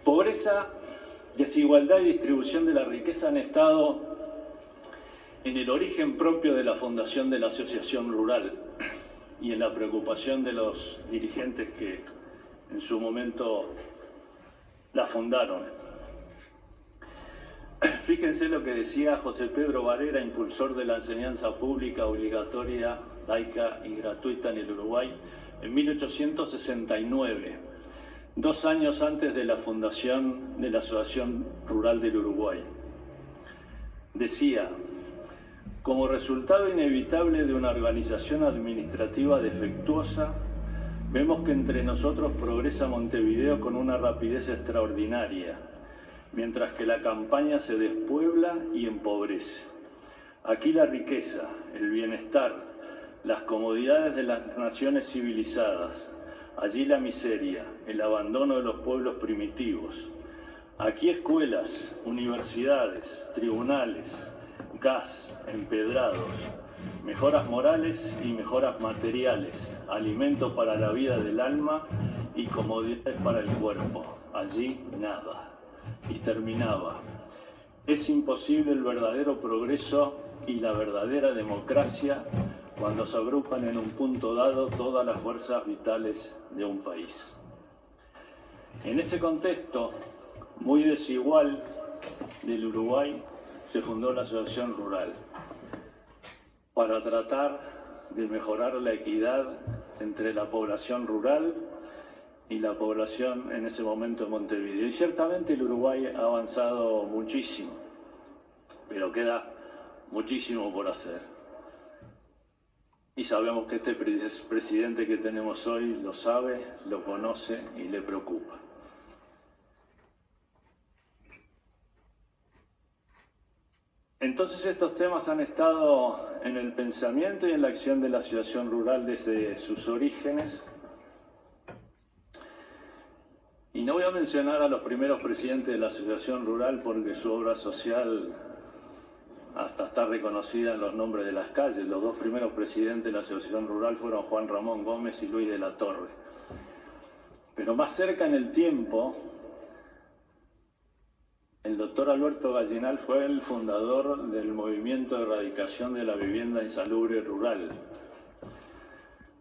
Pobreza, desigualdad y distribución de la riqueza han estado en el origen propio de la fundación de la Asociación Rural y en la preocupación de los dirigentes que en su momento la fundaron. Fíjense lo que decía José Pedro Varela, impulsor de la enseñanza pública obligatoria, laica y gratuita en el Uruguay, en 1869, 2 años antes de la fundación de la Asociación Rural del Uruguay. Decía: como resultado inevitable de una organización administrativa defectuosa, vemos que entre nosotros progresa Montevideo con una rapidez extraordinaria, mientras que la campaña se despuebla y empobrece. Aquí la riqueza, el bienestar, las comodidades de las naciones civilizadas, allí la miseria, el abandono de los pueblos primitivos. Aquí escuelas, universidades, tribunales, gas, empedrados, mejoras morales y mejoras materiales, alimento para la vida del alma y comodidades para el cuerpo. Allí nada. Y terminaba: es imposible el verdadero progreso y la verdadera democracia cuando se agrupan en un punto dado todas las fuerzas vitales de un país. En ese contexto muy desigual del Uruguay se fundó la Asociación Rural para tratar de mejorar la equidad entre la población rural y la población en ese momento de Montevideo. Y ciertamente el Uruguay ha avanzado muchísimo, pero queda muchísimo por hacer. Y sabemos que este presidente que tenemos hoy lo sabe, lo conoce y le preocupa. Entonces estos temas han estado en el pensamiento y en la acción de la Asociación Rural desde sus orígenes. Y no voy a mencionar a los primeros presidentes de la Asociación Rural porque su obra social hasta está reconocida en los nombres de las calles. Los 2 primeros presidentes de la Asociación Rural fueron Juan Ramón Gómez y Luis de la Torre. Pero más cerca en el tiempo, el doctor Alberto Gallinal fue el fundador del movimiento de erradicación de la vivienda insalubre rural,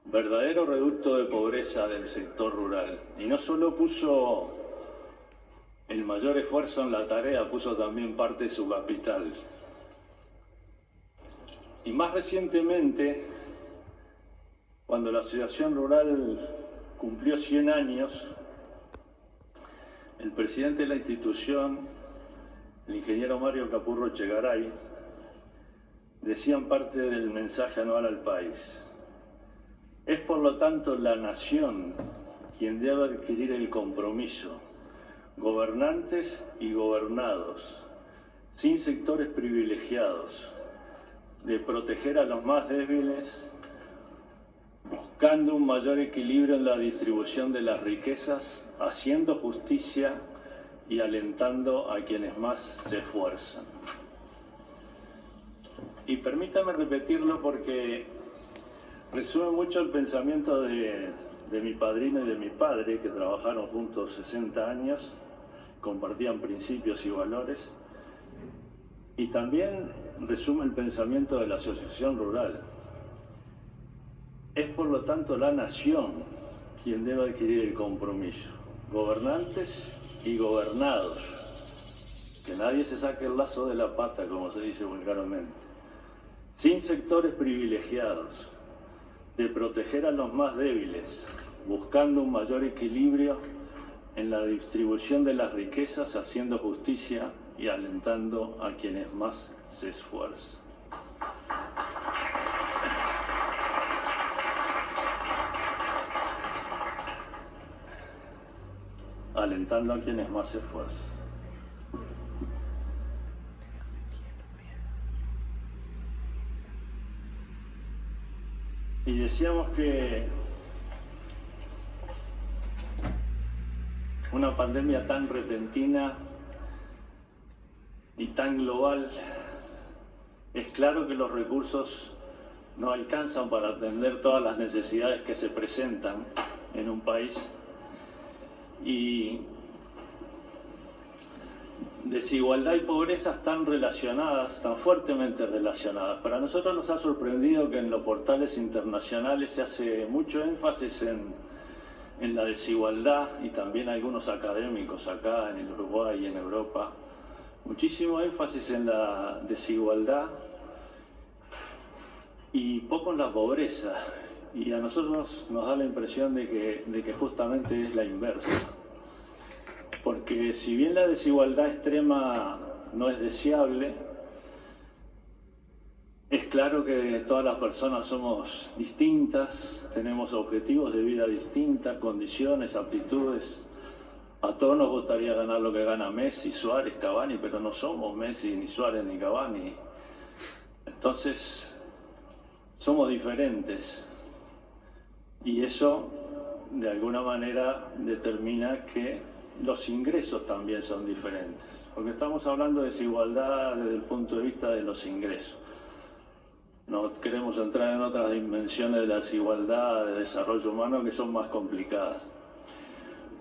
verdadero reducto de pobreza del sector rural. Y no solo puso el mayor esfuerzo en la tarea, puso también parte de su capital. Y más recientemente, cuando la Asociación Rural cumplió 100 años, el presidente de la institución, el ingeniero Mario Capurro Echegaray, decían parte del mensaje anual al país: es por lo tanto la nación quien debe adquirir el compromiso, gobernantes y gobernados, sin sectores privilegiados, de proteger a los más débiles, buscando un mayor equilibrio en la distribución de las riquezas, haciendo justicia y alentando a quienes más se esfuerzan. Y permítame repetirlo porque resume mucho el pensamiento de mi padrino y de mi padre, que trabajaron juntos 60 años, compartían principios y valores, y también resume el pensamiento de la Asociación Rural. Es por lo tanto la nación quien debe adquirir el compromiso, gobernantes y gobernados, que nadie se saque el lazo de la pata, como se dice vulgarmente, sin sectores privilegiados, de proteger a los más débiles, buscando un mayor equilibrio en la distribución de las riquezas, haciendo justicia y alentando a quienes más se esfuerzan. Alentando a quienes más se esfuerzan. Y decíamos que una pandemia tan repentina y tan global, es claro que los recursos no alcanzan para atender todas las necesidades que se presentan en un país. Y desigualdad y pobreza están relacionadas, están fuertemente relacionadas. Para nosotros nos ha sorprendido que en los portales internacionales se hace mucho énfasis en la desigualdad, y también algunos académicos acá en el Uruguay y en Europa, muchísimo énfasis en la desigualdad y poco en la pobreza. Y a nosotros nos da la impresión de que justamente es la inversa. Porque si bien la desigualdad extrema no es deseable, es claro que todas las personas somos distintas, tenemos objetivos de vida distintas, condiciones, aptitudes. A todos nos gustaría ganar lo que gana Messi, Suárez, Cavani, pero no somos Messi, ni Suárez, ni Cavani. Entonces, somos diferentes. Y eso, de alguna manera, determina que los ingresos también son diferentes. Porque estamos hablando de desigualdad desde el punto de vista de los ingresos. No queremos entrar en otras dimensiones de la desigualdad de desarrollo humano que son más complicadas.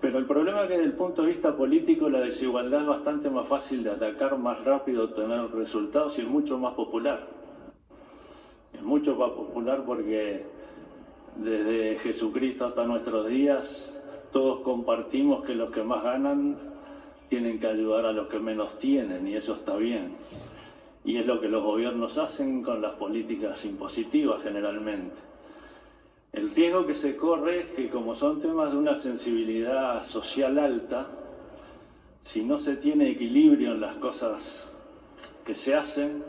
Pero el problema es que desde el punto de vista político la desigualdad es bastante más fácil de atacar, más rápido obtener resultados y es mucho más popular. Es mucho más popular porque desde Jesucristo hasta nuestros días todos compartimos que los que más ganan tienen que ayudar a los que menos tienen, y eso está bien. Y es lo que los gobiernos hacen con las políticas impositivas generalmente. El riesgo que se corre es que, como son temas de una sensibilidad social alta, si no se tiene equilibrio en las cosas que se hacen,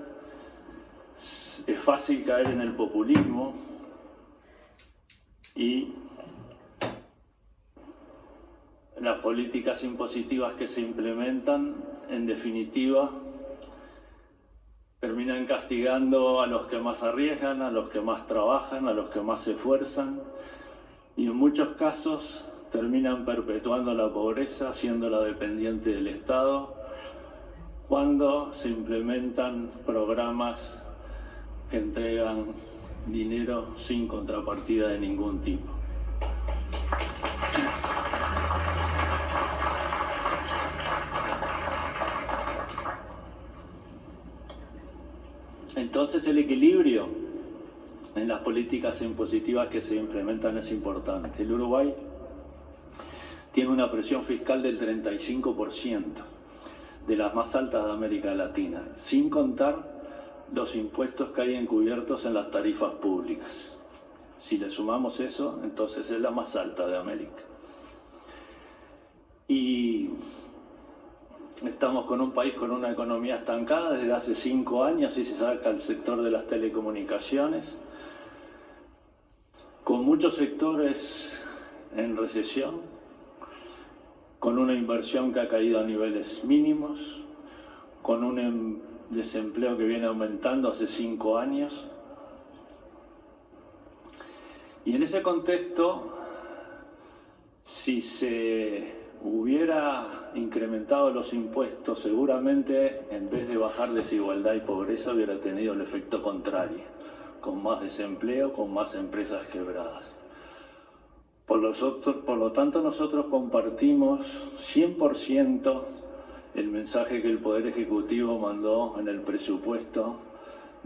es fácil caer en el populismo y las políticas impositivas que se implementan, en definitiva, terminan castigando a los que más arriesgan, a los que más trabajan, a los que más se esfuerzan, y en muchos casos terminan perpetuando la pobreza, haciéndola dependiente del Estado, cuando se implementan programas que entregan dinero sin contrapartida de ningún tipo. Entonces el equilibrio en las políticas impositivas que se implementan es importante. El Uruguay tiene una presión fiscal del 35%, de las más altas de América Latina, sin contar los impuestos que hay encubiertos en las tarifas públicas. Si le sumamos eso, entonces es la más alta de América. Y estamos con un país con una economía estancada desde hace 5 años y se saca el sector de las telecomunicaciones, con muchos sectores en recesión, con una inversión que ha caído a niveles mínimos, con un desempleo que viene aumentando hace 5 años. Y en ese contexto, si se hubiera incrementado los impuestos, seguramente en vez de bajar desigualdad y pobreza hubiera tenido el efecto contrario, con más desempleo, con más empresas quebradas. Por lo tanto, nosotros compartimos 100% el mensaje que el Poder Ejecutivo mandó en el presupuesto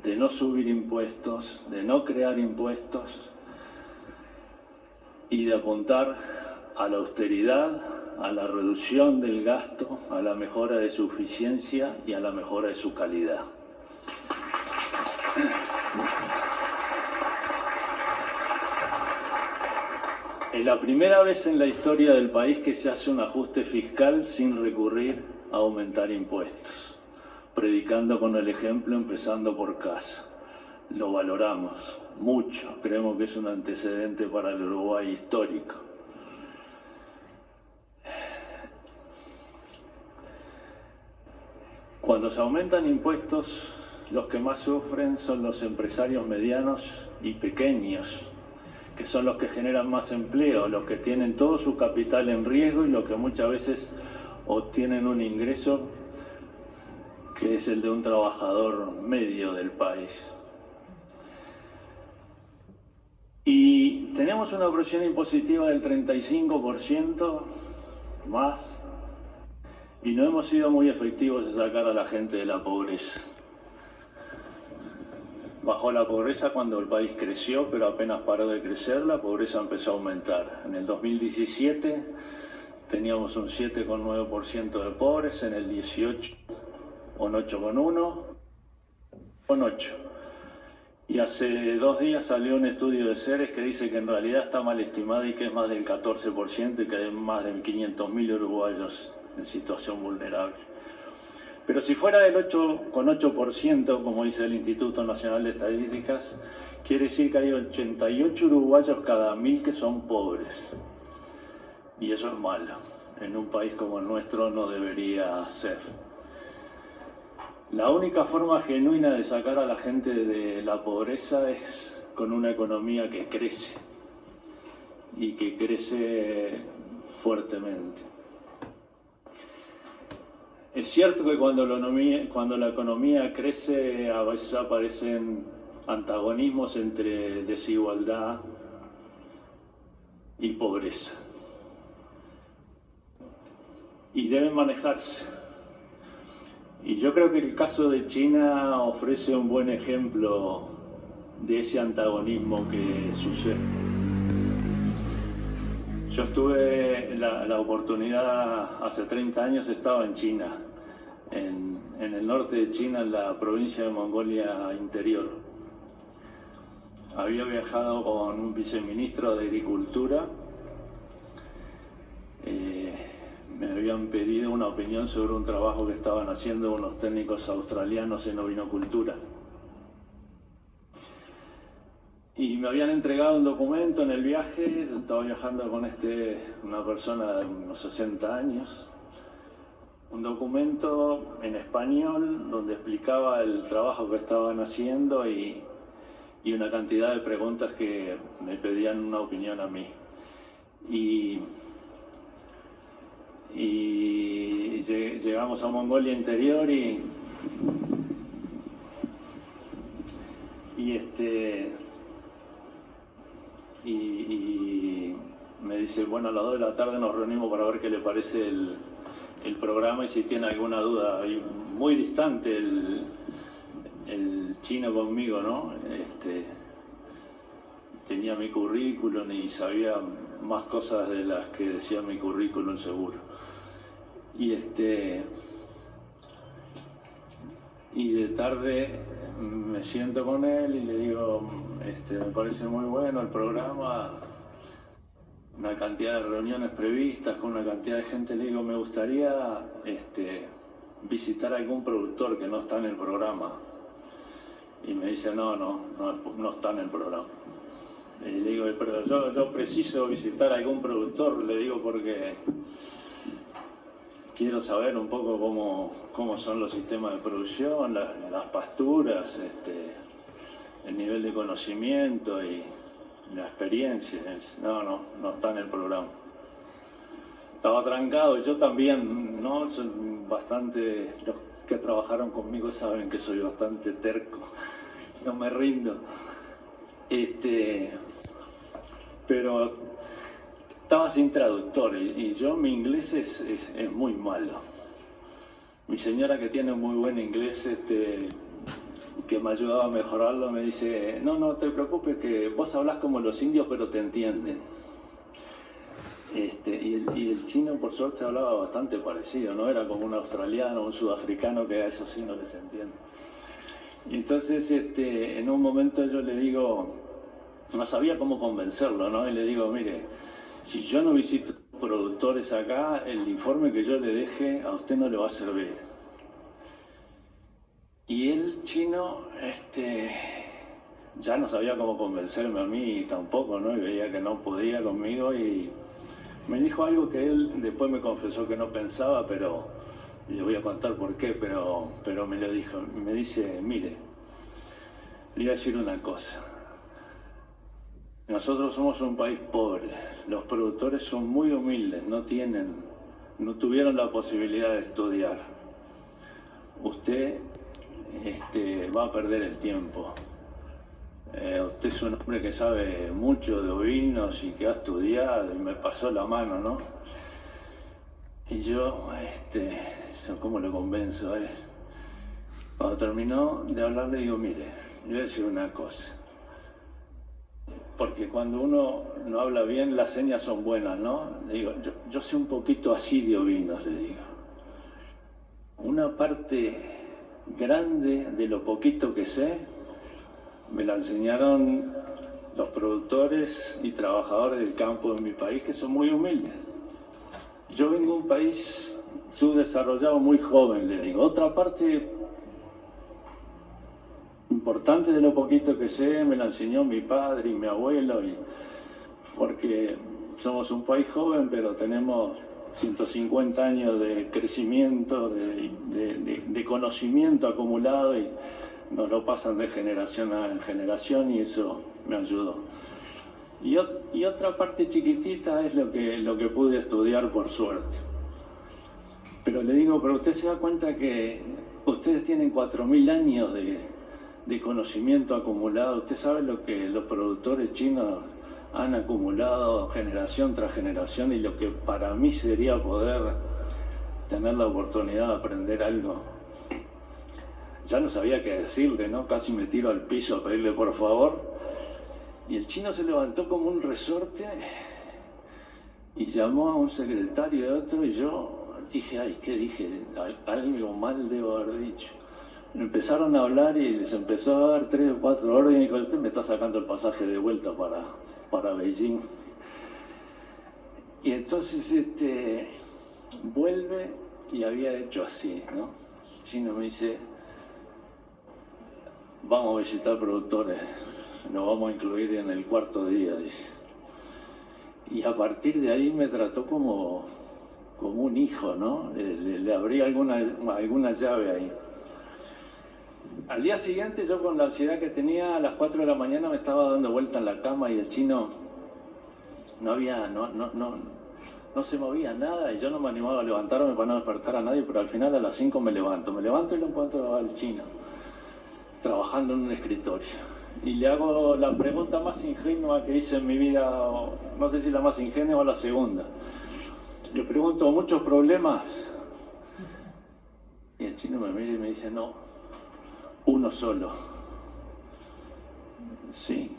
de no subir impuestos, de no crear impuestos y de apuntar a la austeridad, a la reducción del gasto, a la mejora de su eficiencia y a la mejora de su calidad. Es la primera vez en la historia del país que se hace un ajuste fiscal sin recurrir a aumentar impuestos, predicando con el ejemplo, empezando por casa. Lo valoramos mucho, creemos que es un antecedente para el Uruguay histórico. Cuando se aumentan impuestos, los que más sufren son los empresarios medianos y pequeños, que son los que generan más empleo, los que tienen todo su capital en riesgo y los que muchas veces obtienen un ingreso que es el de un trabajador medio del país. Y tenemos una presión impositiva del 35% más Y no hemos sido muy efectivos en sacar a la gente de la pobreza. Bajó la pobreza cuando el país creció, pero apenas paró de crecer, la pobreza empezó a aumentar. En el 2017 teníamos un 7,9% de pobres, en el 18 un 8,1%, con 8%. Y hace 2 días salió un estudio de Ceres que dice que en realidad está mal estimado y que es más del 14% y que hay más de 500.000 uruguayos en situación vulnerable. Pero si fuera del 8,8%, como dice el Instituto Nacional de Estadísticas, quiere decir que hay 88 uruguayos cada 1000 que son pobres. Y eso es malo. En un país como el nuestro no debería ser. La única forma genuina de sacar a la gente de la pobreza es con una economía que crece y que crece fuertemente. Es cierto que cuando la economía crece a veces aparecen antagonismos entre desigualdad y pobreza. Y deben manejarse. Y yo creo que el caso de China ofrece un buen ejemplo de ese antagonismo que sucede. Yo tuve la oportunidad, hace 30 años estaba en China, en el norte de China, en la provincia de Mongolia Interior. Había viajado con un viceministro de Agricultura. Me habían pedido una opinión sobre un trabajo que estaban haciendo unos técnicos australianos en ovinocultura. Y me habían entregado un documento en el viaje. Estaba viajando con una persona de unos 60 años. Un documento en español donde explicaba el trabajo que estaban haciendo y una cantidad de preguntas que me pedían una opinión a mí. Y llegamos a Mongolia Interior y me dice, bueno, a las 2 de la tarde nos reunimos para ver qué le parece el programa y si tiene alguna duda. Y muy distante el chino conmigo, ¿no? Tenía mi currículum y sabía más cosas de las que decía mi currículum seguro. Y de tarde me siento con él y le digo, me parece muy bueno el programa, una cantidad de reuniones previstas con una cantidad de gente. Le digo, me gustaría visitar a algún productor que no está en el programa. Y me dice, no está en el programa. Y le digo, pero yo preciso visitar a algún productor, le digo, porque quiero saber un poco cómo son los sistemas de producción, las pasturas, el nivel de conocimiento y la experiencia. No está en el programa. Estaba trancado, y yo también, ¿no? Soy bastante, los que trabajaron conmigo saben que soy bastante terco, no me rindo. Pero estaba sin traductor y yo mi inglés es muy malo. Mi señora, que tiene muy buen inglés, que me ayudaba a mejorarlo, me dice, no te preocupes, que vos hablás como los indios pero te entienden. Y el chino, por suerte, hablaba bastante parecido, no era como un australiano o un sudafricano que a eso sí no les entiende. Y entonces en un momento yo le digo, no sabía cómo convencerlo, ¿no? Y le digo, mire, si yo no visito productores acá, el informe que yo le deje a usted no le va a servir. Y el chino ya no sabía cómo convencerme a mí tampoco, ¿no? Y veía que no podía conmigo y me dijo algo que él después me confesó que no pensaba, pero le voy a contar por qué, pero me lo dijo. Me dice, mire, le voy a decir una cosa. Nosotros somos un país pobre, los productores son muy humildes, no tuvieron la posibilidad de estudiar. Usted va a perder el tiempo. Usted es un hombre que sabe mucho de ovinos y que ha estudiado, y me pasó la mano, ¿no? Y yo, ¿cómo lo convenzo a él? Cuando terminó de hablar le digo, mire, le voy a decir una cosa. Porque cuando uno no habla bien, las señas son buenas, ¿no? Le digo, yo sé un poquito así de ovinos, le digo. Una parte grande de lo poquito que sé, me la enseñaron los productores y trabajadores del campo de mi país, que son muy humildes. Yo vengo de un país subdesarrollado muy joven, le digo. Otra parte importante de lo poquito que sé me la enseñó mi padre y mi abuelo, porque somos un país joven, pero tenemos 150 años de crecimiento, de conocimiento acumulado, y nos lo pasan de generación en generación, y eso me ayudó. Y otra parte chiquitita es lo que pude estudiar por suerte. Pero le digo, pero usted se da cuenta que ustedes tienen 4.000 años de conocimiento acumulado. Usted sabe lo que los productores chinos han acumulado generación tras generación, y lo que para mí sería poder tener la oportunidad de aprender algo. Ya no sabía qué decirle, ¿no? Casi me tiro al piso a pedirle por favor. Y el chino se levantó como un resorte y llamó a un secretario de otro, y yo dije, ay, ¿qué dije? Algo mal debo haber dicho. Empezaron a hablar y les empezó a dar 3 o 4 órdenes, y dijo, usted me está sacando el pasaje de vuelta para Beijing. Y entonces vuelve y había hecho así, ¿no? El chino me dice, vamos a visitar productores, nos vamos a incluir en el 4.º día, dice. Y a partir de ahí me trató como un hijo, ¿no? Le abrí alguna llave ahí. Al día siguiente, yo con la ansiedad que tenía, a las 4 de la mañana me estaba dando vuelta en la cama, y el chino no se movía nada, y yo no me animaba a levantarme para no despertar a nadie, pero al final a las 5 me levanto y lo encuentro al chino trabajando en un escritorio. Y le hago la pregunta más ingenua que hice en mi vida, no sé si la más ingenua o la segunda. Le pregunto, ¿muchos problemas? Y el chino me mira y me dice, no, uno solo. Sí.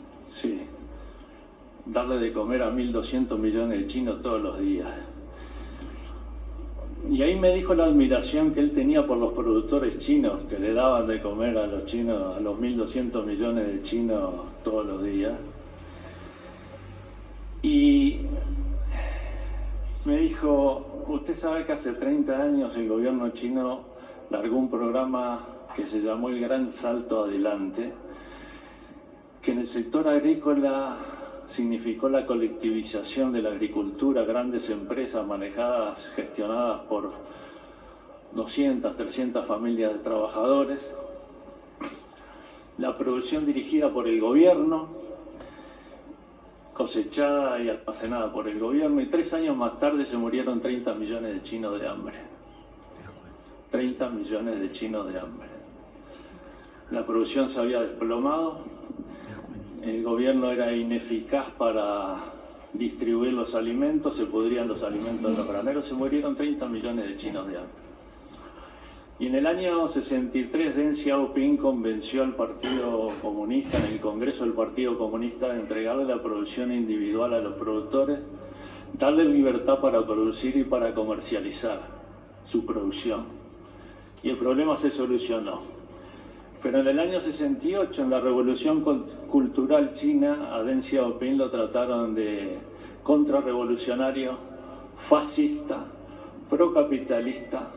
Darle de comer a 1.200 millones de chinos todos los días. Y ahí me dijo la admiración que él tenía por los productores chinos, que le daban de comer a los chinos, a los 1.200 millones de chinos todos los días. Y me dijo, usted sabe que hace 30 años el gobierno chino largó un programa que se llamó el Gran Salto Adelante, que en el sector agrícola significó la colectivización de la agricultura, grandes empresas manejadas, gestionadas por 200, 300 familias de trabajadores, la producción dirigida por el gobierno, cosechada y almacenada por el gobierno, y 3 años más tarde se murieron 30 millones de chinos de hambre. 30 millones de chinos de hambre. La producción se había desplomado, el gobierno era ineficaz para distribuir los alimentos, se pudrían los alimentos en los graneros, se murieron 30 millones de chinos de hambre. Y en el año 63 Deng Xiaoping convenció al Partido Comunista, en el Congreso del Partido Comunista, de entregarle la producción individual a los productores, darle libertad para producir y para comercializar su producción. Y el problema se solucionó. Pero en el año 68, en la Revolución Cultural China, a Deng Xiaoping lo trataron de contrarrevolucionario, fascista, procapitalista.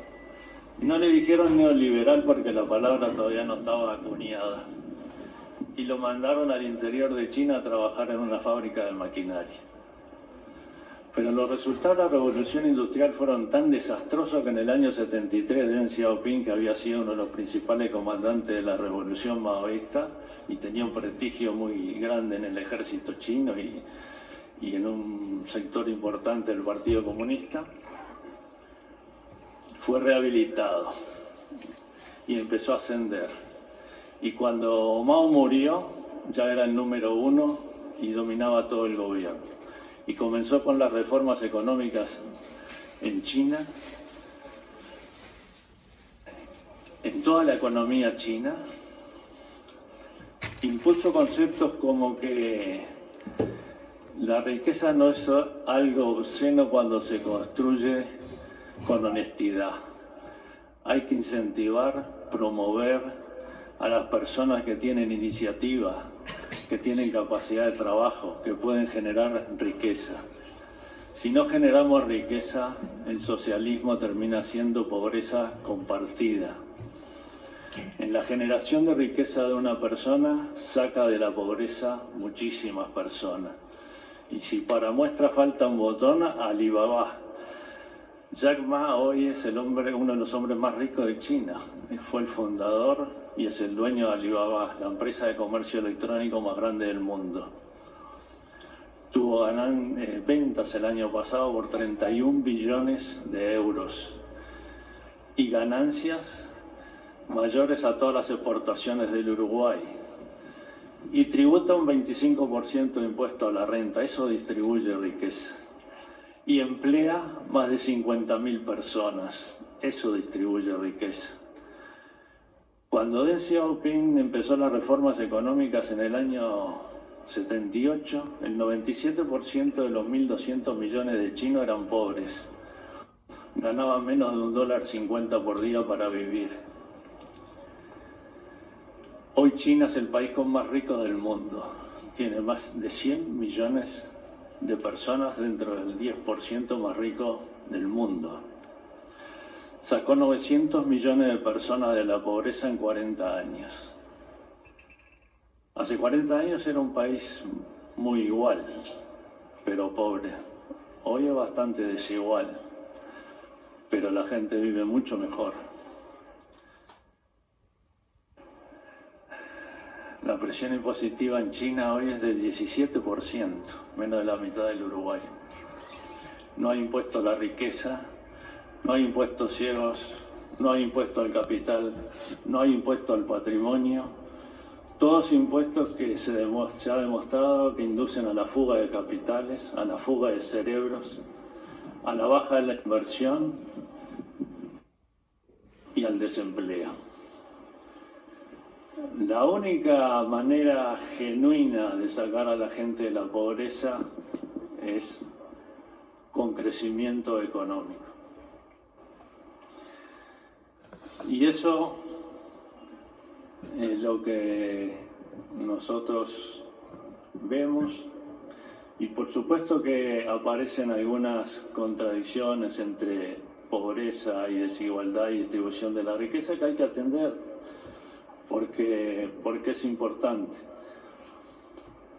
No le dijeron neoliberal porque la palabra todavía no estaba acuñada. Y lo mandaron al interior de China a trabajar en una fábrica de maquinaria. Pero los resultados de la revolución industrial fueron tan desastrosos que en el año 73 Deng Xiaoping, que había sido uno de los principales comandantes de la revolución maoísta y tenía un prestigio muy grande en el ejército chino y en un sector importante del Partido Comunista, fue rehabilitado y empezó a ascender. Y cuando Mao murió, ya era el número 1 y dominaba todo el gobierno. Y comenzó con las reformas económicas en China, en toda la economía china, impuso conceptos como que la riqueza no es algo obsceno cuando se construye con honestidad. Hay que incentivar, promover a las personas que tienen iniciativa, que tienen capacidad de trabajo, que pueden generar riqueza. Si no generamos riqueza, el socialismo termina siendo pobreza compartida. En la generación de riqueza de una persona, saca de la pobreza muchísimas personas. Y si para muestra falta un botón, Alibaba. Jack Ma hoy es uno de los hombres más ricos de China. Fue el fundador y es el dueño de Alibaba, la empresa de comercio electrónico más grande del mundo. Tuvo ventas el año pasado por 31 billones de euros y ganancias mayores a todas las exportaciones del Uruguay. Y tributa un 25% de impuesto a la renta, eso distribuye riqueza. Y emplea más de 50.000 personas, eso distribuye riqueza. Cuando Deng Xiaoping empezó las reformas económicas en el año 78, el 97% de los 1.200 millones de chinos eran pobres. Ganaban menos de $1.50 por día para vivir. Hoy China es el país con más ricos del mundo. Tiene más de 100 millones de personas dentro del 10% más rico del mundo. Sacó 900 millones de personas de la pobreza en 40 años. Hace 40 años era un país muy igual, pero pobre. Hoy es bastante desigual, pero la gente vive mucho mejor. La presión impositiva en China hoy es del 17%, menos de la mitad del Uruguay. No hay impuesto a la riqueza, no hay impuestos ciegos, no hay impuesto al capital, no hay impuesto al patrimonio. Todos impuestos que se ha demostrado que inducen a la fuga de capitales, a la fuga de cerebros, a la baja de la inversión y al desempleo. La única manera genuina de sacar a la gente de la pobreza es con crecimiento económico. Y eso es lo que nosotros vemos, y por supuesto que aparecen algunas contradicciones entre pobreza y desigualdad y distribución de la riqueza que hay que atender. Porque es importante,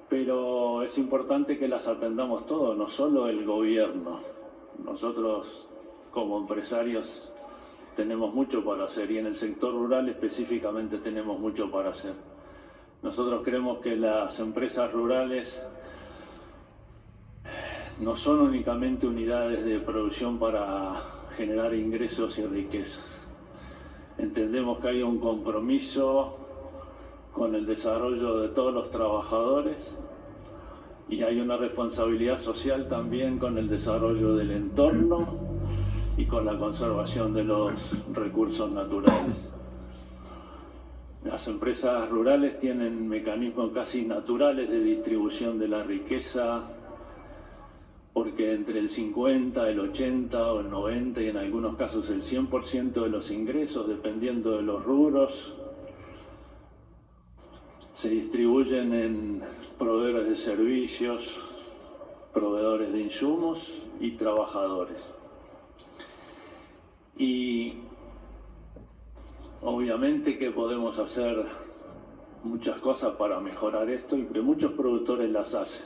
pero es importante que las atendamos todos, no solo el gobierno. Nosotros como empresarios tenemos mucho para hacer y en el sector rural específicamente tenemos mucho para hacer. Nosotros creemos que las empresas rurales no son únicamente unidades de producción para generar ingresos y riquezas. Entendemos que hay un compromiso con el desarrollo de todos los trabajadores y hay una responsabilidad social también con el desarrollo del entorno y con la conservación de los recursos naturales. Las empresas rurales tienen mecanismos casi naturales de distribución de la riqueza, porque entre el 50, el 80 o el 90 y en algunos casos el 100% de los ingresos, dependiendo de los rubros, se distribuyen en proveedores de servicios, proveedores de insumos y trabajadores. Y obviamente que podemos hacer muchas cosas para mejorar esto y que muchos productores las hacen,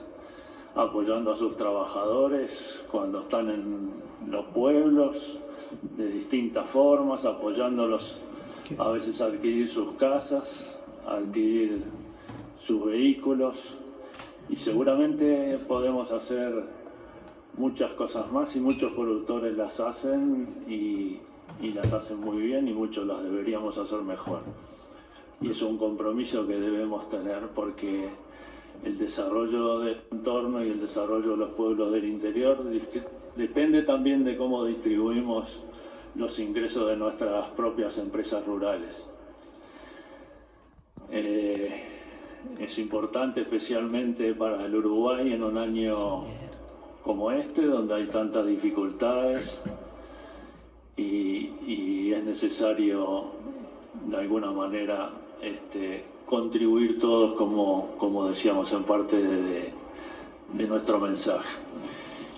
apoyando a sus trabajadores cuando están en los pueblos de distintas formas, apoyándolos a veces a adquirir sus casas, a adquirir sus vehículos, y seguramente podemos hacer muchas cosas más y muchos productores las hacen y las hacen muy bien y muchos las deberíamos hacer mejor. Y es un compromiso que debemos tener porque el desarrollo del entorno y el desarrollo de los pueblos del interior depende también de cómo distribuimos los ingresos de nuestras propias empresas rurales. Es importante especialmente para el Uruguay en un año como este, donde hay tantas dificultades y es necesario de alguna manera contribuir todos, como decíamos en parte de nuestro mensaje.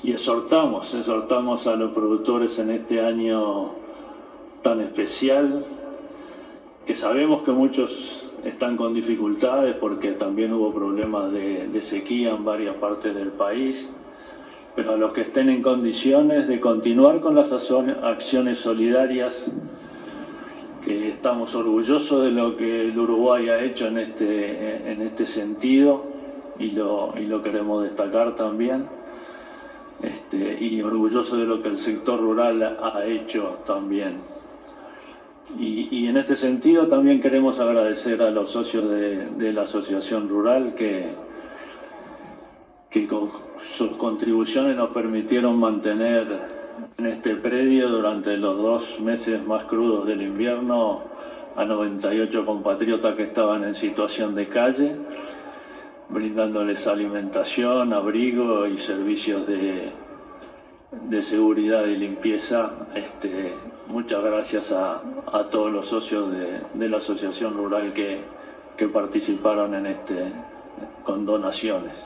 Y exhortamos a los productores en este año tan especial, que sabemos que muchos están con dificultades porque también hubo problemas de sequía en varias partes del país, pero a los que estén en condiciones de continuar con las acciones solidarias, que estamos orgullosos de lo que el Uruguay ha hecho en este sentido y lo queremos destacar también, y orgullosos de lo que el sector rural ha hecho también. Y en este sentido también queremos agradecer a los socios de la Asociación Rural que con sus contribuciones nos permitieron mantener en este predio durante los 2 meses más crudos del invierno a 98 compatriotas que estaban en situación de calle, brindándoles alimentación, abrigo y servicios de seguridad y limpieza. Muchas gracias a todos los socios de la Asociación Rural que participaron en con donaciones.